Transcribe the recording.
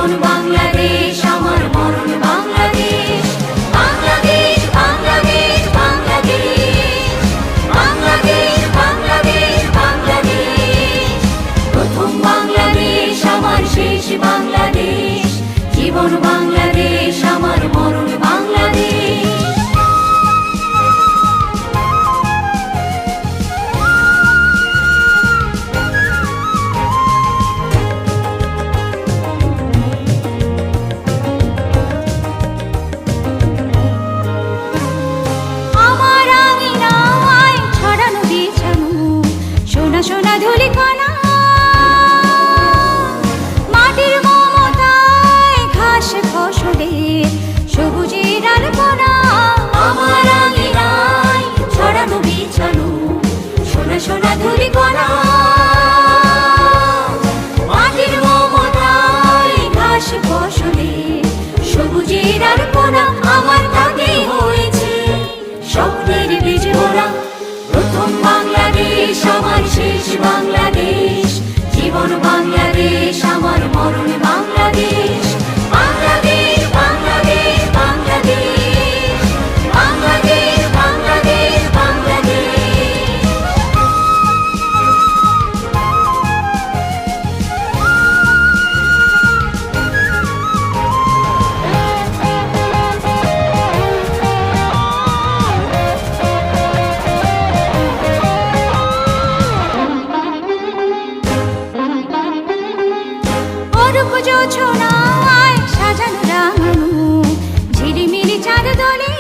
জীবন বাংলাদেশ আমার মরণ বাংলাদেশ। বাংলাদেশ বাংলাদেশ বাংলাদেশ, বাংলাদেশ বাংলাদেশ বাংলাদেশ। প্রথম বাংলাদেশ আমার শেষ বাংলাদেশ, জীবন বাংলাদেশ আমার মরণ বাংলাদেশ। সোনা ধুলি কণা মাটির মমতায় ঘাস ফসলে সবুজের আলপনা। আমার আঙিনায় ছড়ানো বিছানো সোনা সোনা ধুলি কণা, মাটির মমতায় ঘাস ফসলে সবুজের আলপনা। আমার তাতে হয়েছে স্বপ্নের বীজ মোরা। প্রথম বাংলাদেশ আমার শেষ বাংলাদেশ, জীবন বাংলাদেশ আমার মরণ বাংলাদেশ। বাংলাদেশ বাংলাদেশ বাংলাদেশ, বাংলাদেশ বাংলাদেশ বাংলাদেশ। সাজানো রাঙানো ঝিলিমিলি চাঁদ দোলে